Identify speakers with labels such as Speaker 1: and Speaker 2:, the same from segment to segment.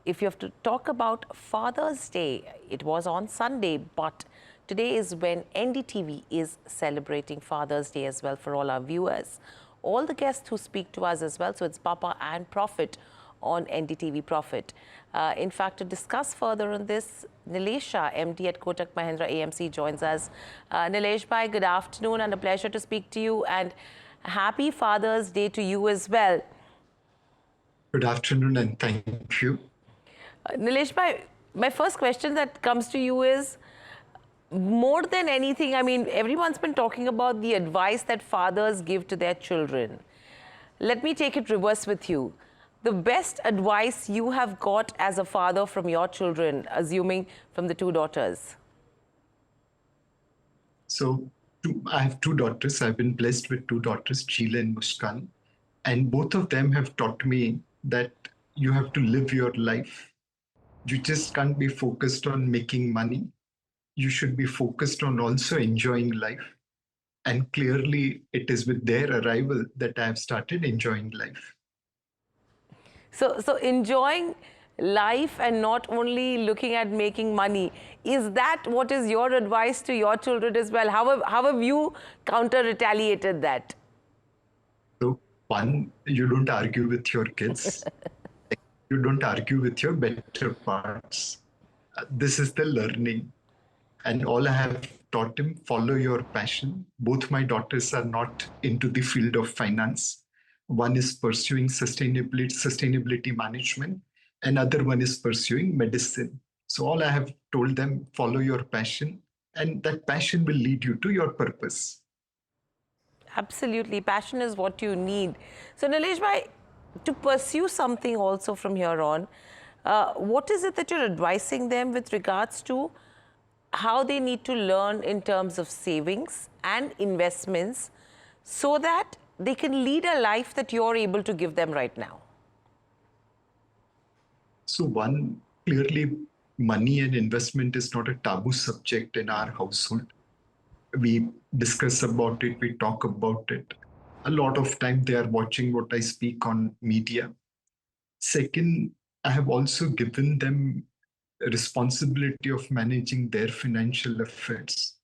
Speaker 1: if you have to talk about Father's Day, it was on Sunday, but today is when NDTV is celebrating Father's Day as well for all our viewers. All the guests who speak to us as well, so it's Papa and Profit on NDTV Profit. In fact, to discuss further on this, Nilesh Shah, MD at Kotak Mahindra AMC, joins us. Nilesh bhai, good afternoon and a pleasure to speak to you, and happy Father's Day to you as well.
Speaker 2: Good afternoon and thank you.
Speaker 1: Nilesh bhai, my first question that comes to you is, more than anything, I mean, everyone's been talking about the advice that fathers give to their children. Let me take it reverse with you. The best advice you have got as a father from your children, assuming from the two daughters?
Speaker 2: So, I have two daughters. I've been blessed with two daughters, Sheila and Muskan. And both of them have taught me that you have to live your life. You just can't be focused on making money. You should be focused on also enjoying life. And clearly, it is with their arrival that I have started enjoying life.
Speaker 1: So enjoying life and not only looking at making money, is that what is your advice to your children as well? How have you counter-retaliated that?
Speaker 2: So, one, you don't argue with your kids. You don't argue with your better parts. This is the learning. And all I have taught him, follow your passion. Both my daughters are not into the field of finance. One is pursuing sustainability management, and other one is pursuing medicine. So all I have told them, follow your passion, and that passion will lead you to your purpose.
Speaker 1: Absolutely. Passion is what you need. So Nilesh bhai, to pursue something also from here on, what is it that you're advising them with regards to how they need to learn in terms of savings and investments so that they can lead a life that you're able to give them right now?
Speaker 2: So one, clearly money and investment is not a taboo subject in our household. We discuss about it, we talk about it. A lot of time they are watching what I speak on media. Second, I have also given them responsibility of managing their financial affairs.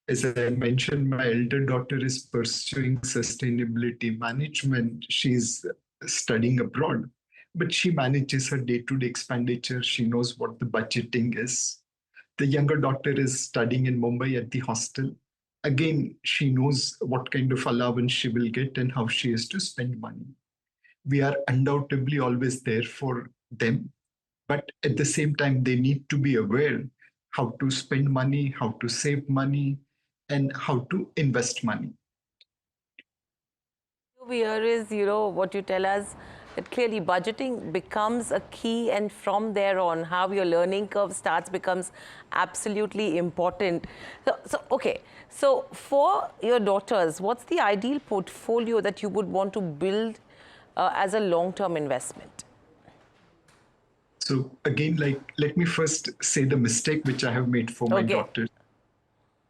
Speaker 2: As I mentioned, my elder daughter is pursuing sustainability management. She's studying abroad, but she manages her day-to-day expenditure. She knows what the budgeting is. The younger daughter is studying in Mumbai at the hostel. Again, she knows what kind of allowance she will get and how she is to spend money. We are undoubtedly always there for them, but at the same time, they need to be aware how to spend money, how to save money, and how to invest money.
Speaker 1: Here is, what you tell us, that clearly budgeting becomes a key, and from there on, how your learning curve starts becomes absolutely important. Okay. So for your daughters, what's the ideal portfolio that you would want to build as a long-term investment?
Speaker 2: So again, let me first say the mistake which I have made for my daughters.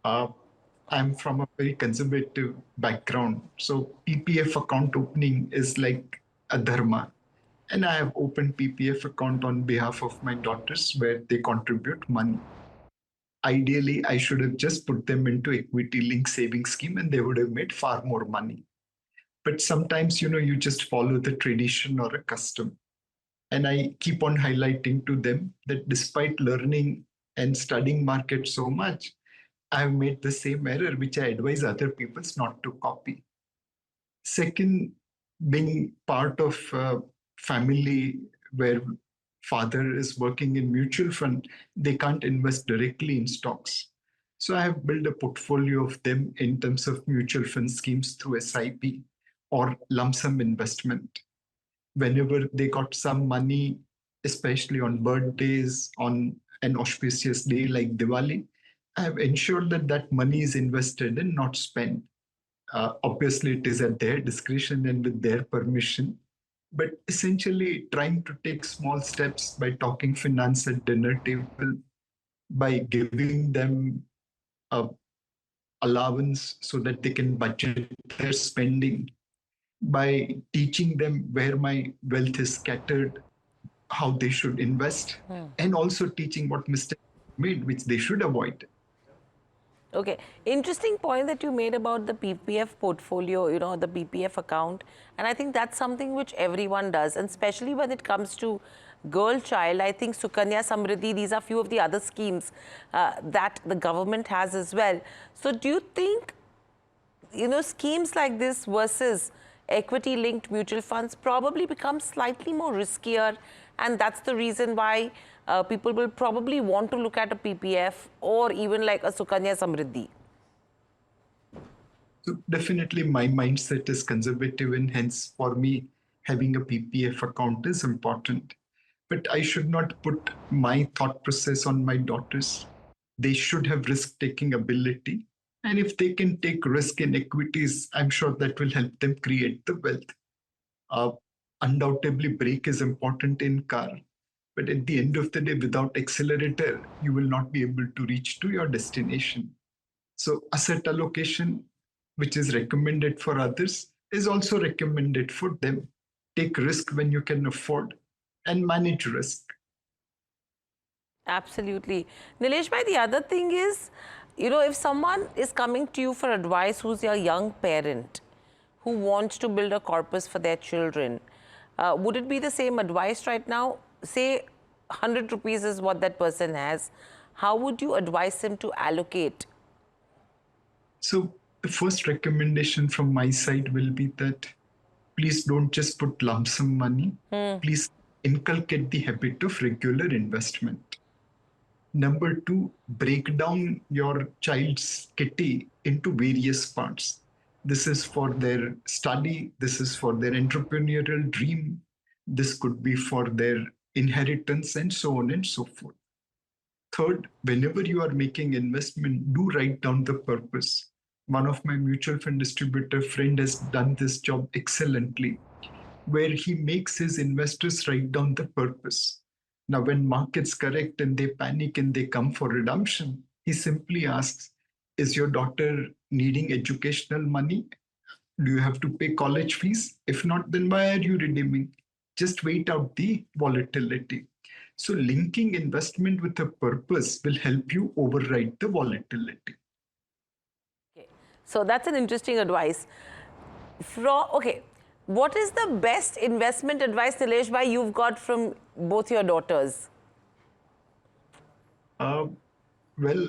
Speaker 2: I'm from a very conservative background. So PPF account opening is like a dharma. And I have opened PPF account on behalf of my daughters where they contribute money. Ideally, I should have just put them into equity linked savings scheme and they would have made far more money. But sometimes, you just follow the tradition or a custom. And I keep on highlighting to them that despite learning and studying market so much, I have made the same error, which I advise other people not to copy. Second, being part of a family where father is working in mutual fund, they can't invest directly in stocks. So I have built a portfolio of them in terms of mutual fund schemes through SIP or lump sum investment. Whenever they got some money, especially on birthdays, on an auspicious day like Diwali, I have ensured that that money is invested and not spent. Obviously, it is at their discretion and with their permission. But essentially, trying to take small steps by talking finance at dinner table, by giving them a allowance so that they can budget their spending, by teaching them where my wealth is scattered, how they should invest, and also teaching what mistakes made, which they should avoid.
Speaker 1: Okay, interesting point that you made about the PPF portfolio, the PPF account. And I think that's something which everyone does. And especially when it comes to girl child, I think Sukanya Samriddhi, these are few of the other schemes that the government has as well. So do you think, schemes like this versus equity linked mutual funds probably become slightly more riskier, and that's the reason why people will probably want to look at a PPF or even like a Sukanya Samriddhi?
Speaker 2: So definitely my mindset is conservative, and hence for me, having a PPF account is important. But I should not put my thought process on my daughters. They should have risk taking ability. And if they can take risk in equities, I'm sure that will help them create the wealth. Uh, Undoubtedly, brake is important in car. But at the end of the day, without accelerator, you will not be able to reach to your destination. So asset allocation, which is recommended for others, is also recommended for them. Take risk when you can afford and manage risk.
Speaker 1: Absolutely. Nilesh bhai, the other thing is, if someone is coming to you for advice who's a young parent who wants to build a corpus for their children, would it be the same advice right now? Say 100 rupees is what that person has. How would you advise him to allocate?
Speaker 2: So the first recommendation from my side will be that please don't just put lump sum money. Please inculcate the habit of regular investment. Number two, break down your child's kitty into various parts. This is for their study, this is for their entrepreneurial dream, this could be for their inheritance, and so on and so forth. Third, whenever you are making investment, do write down the purpose. One of my mutual fund distributor friend has done this job excellently, where he makes his investors write down the purpose. Now, when markets correct and they panic and they come for redemption, he simply asks, is your daughter needing educational money? Do you have to pay college fees? If not, then why are you redeeming? Just wait out the volatility. So, linking investment with a purpose will help you override the volatility.
Speaker 1: Okay. So that's an interesting advice. Okay, what is the best investment advice, Nilesh bhai, you've got from both your daughters?
Speaker 2: Uh, well,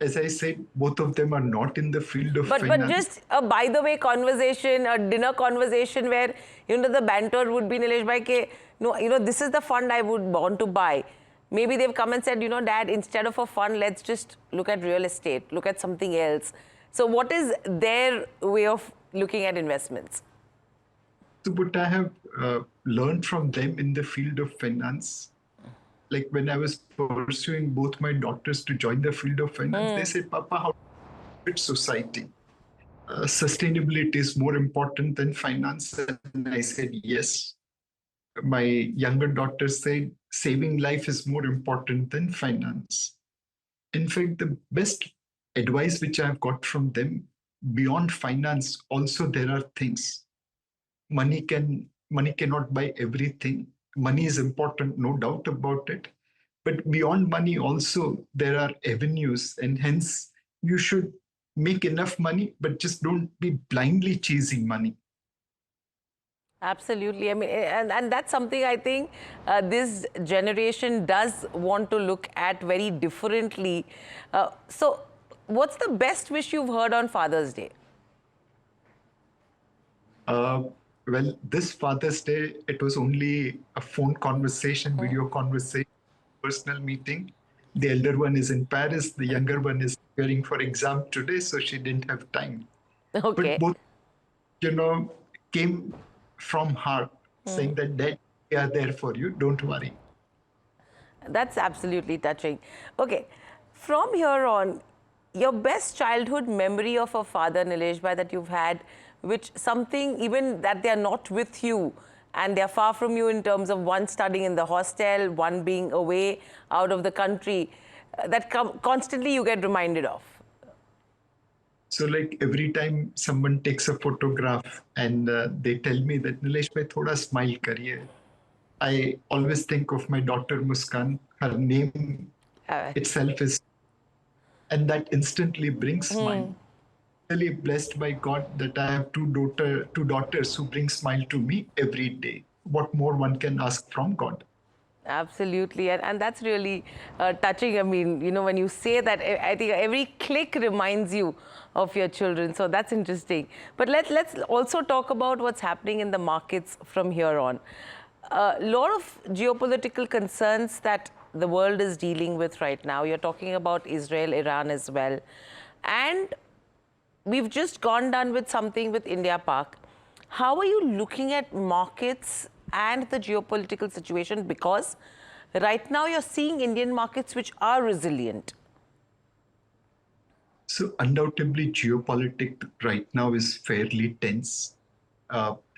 Speaker 2: as I said, both of them are not in the field of
Speaker 1: But
Speaker 2: finance.
Speaker 1: just a by the way conversation, a dinner conversation where the banter would be, Nilesh bhai, ke, no, this is the fund I would want to buy. Maybe they've come and said, Dad, instead of a fund, let's just look at real estate, look at something else. So what is their way of looking at investments?
Speaker 2: So, what I have learned from them in the field of finance, like when I was pursuing both my daughters to join the field of finance, they said, Papa, how fit society? Sustainability is more important than finance. And I said, yes. My younger daughter said, saving life is more important than finance. In fact, the best advice which I've got from them beyond finance, also there are things. Money cannot buy everything. Money is important, no doubt about it. But beyond money, also there are avenues, and hence you should make enough money, but just don't be blindly chasing money.
Speaker 1: Absolutely. I mean, and that's something I think this generation does want to look at very differently. So, what's the best wish you've heard on Father's Day?
Speaker 2: Uh, well, this Father's Day, it was only a phone conversation, video conversation, personal meeting. The elder one is in Paris, the younger one is preparing for exam today, so she didn't have time. But
Speaker 1: Okay.
Speaker 2: both, you know, came from heart, saying that Dad, we are there for you, don't worry.
Speaker 1: That's absolutely touching. Okay, from here on, your best childhood memory of a father, Nilesh bhai, that you've had, which something even that they're not with you and they're far from you in terms of one studying in the hostel, one being away out of the country, that constantly you get reminded of.
Speaker 2: So, like every time someone takes a photograph and they tell me that Nilesh bhai, thoda smile kariye, I always think of my daughter Muskan. Her name
Speaker 1: Uh,
Speaker 2: itself is, and that instantly brings smile. Really blessed by God that I have two daughters who bring smile to me every day. What more one can ask from God?
Speaker 1: Absolutely, and that's really touching. I mean, you know, when you say that, I think every click reminds you of your children. So that's interesting. But let's also talk about what's happening in the markets from here on. A lot of geopolitical concerns that the world is dealing with right now. You're talking about Israel, Iran as well, and we've just gone done with something with India Park. How are you looking at markets and the geopolitical situation? Because right now you're seeing Indian markets which are resilient.
Speaker 2: So undoubtedly, geopolitics right now is fairly tense.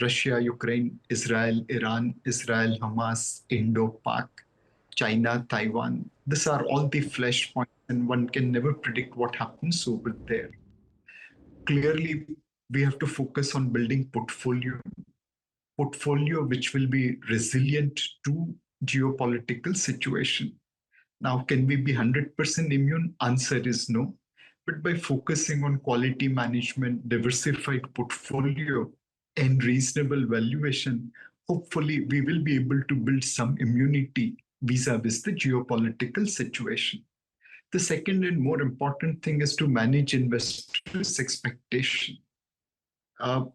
Speaker 2: Russia, Ukraine, Israel, Iran, Israel, Hamas, Indo-Pak, China, Taiwan. These are all the flashpoints, and one can never predict what happens over there. Clearly, we have to focus on building portfolio which will be resilient to geopolitical situation. Now, can we be 100% immune? Answer is no. But by focusing on quality management, diversified portfolio, and reasonable valuation, hopefully we will be able to build some immunity vis-a-vis the geopolitical situation. The second and more important thing is to manage investors' expectation.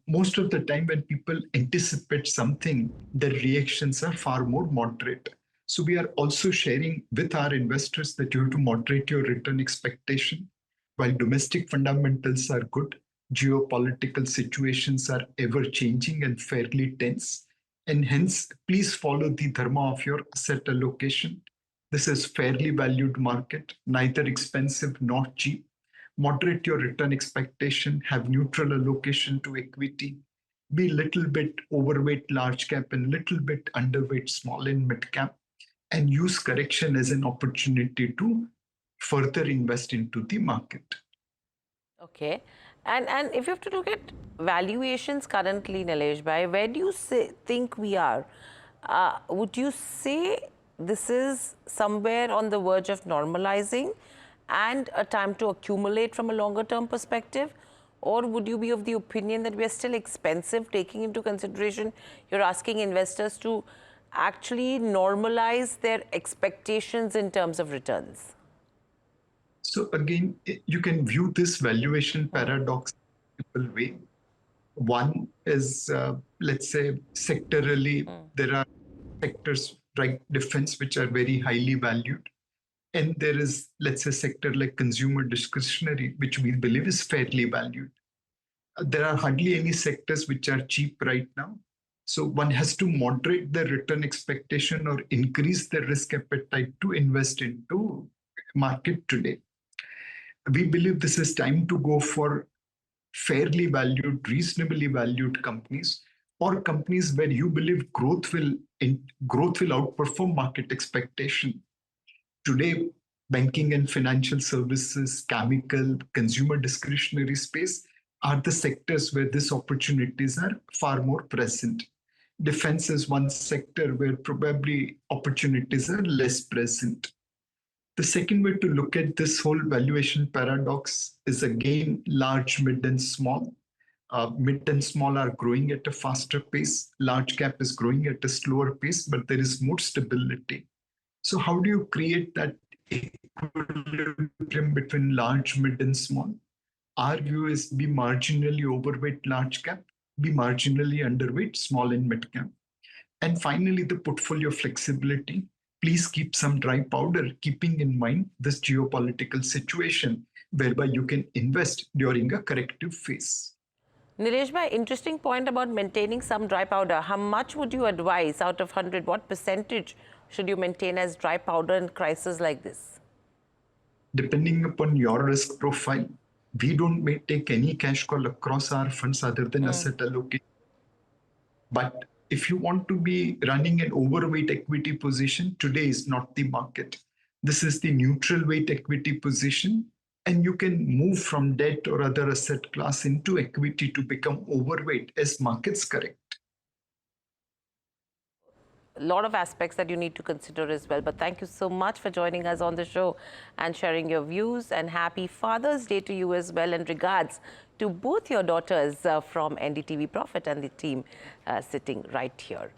Speaker 2: Most of the time when people anticipate something, their reactions are far more moderate. So we are also sharing with our investors that you have to moderate your return expectation. While domestic fundamentals are good, geopolitical situations are ever changing and fairly tense. And hence, please follow the dharma of your asset allocation. This is fairly valued market, neither expensive nor cheap. Moderate your return expectation, have neutral allocation to equity, be little bit overweight large cap and little bit underweight small and mid cap, and use correction as an opportunity to further invest into the market.
Speaker 1: Okay. And if you have to look at valuations currently, Nilesh Bhai, where do you think we are? Would you say this is somewhere on the verge of normalizing and a time to accumulate from a longer term perspective? Or would you be of the opinion that we are still expensive, taking into consideration you're asking investors to actually normalize their expectations in terms of returns?
Speaker 2: So again, you can view this valuation paradox in multiple way. One is, let's say, sectorally, there are sectors like defense which are very highly valued. And there is, let's say, sector like consumer discretionary, which we believe is fairly valued. There are hardly any sectors which are cheap right now. So one has to moderate the return expectation or increase the risk appetite to invest into market today. We believe this is time to go for fairly valued, reasonably valued companies, or companies where you believe growth will outperform market expectation. Today, banking and financial services, chemical, consumer discretionary space are the sectors where these opportunities are far more present. Defense is one sector where probably opportunities are less present. The second way to look at this whole valuation paradox is again large, mid, and small. Mid and small are growing at a faster pace. Large cap is growing at a slower pace, but there is more stability. So, how do you create that equilibrium between large, mid, and small? Our view is be marginally overweight large cap, be marginally underweight small and mid cap. And finally, the portfolio flexibility. Please keep some dry powder, keeping in mind this geopolitical situation whereby you can invest during a corrective phase.
Speaker 1: Nilesh bhai, interesting point about maintaining some dry powder. How much would you advise out of 100? What percentage should you maintain as dry powder in crisis like this?
Speaker 2: Depending upon your risk profile, we don't may take any cash call across our funds other than asset allocation. But if you want to be running an overweight equity position, today is not the market. This is the neutral weight equity position, and you can move from debt or other asset class into equity to become overweight as markets correct.
Speaker 1: a lot of aspects that you need to consider as well. But thank you so much for joining us on the show and sharing your views. And happy Father's Day to you as well. And regards to both your daughters from NDTV Profit and the team sitting right here.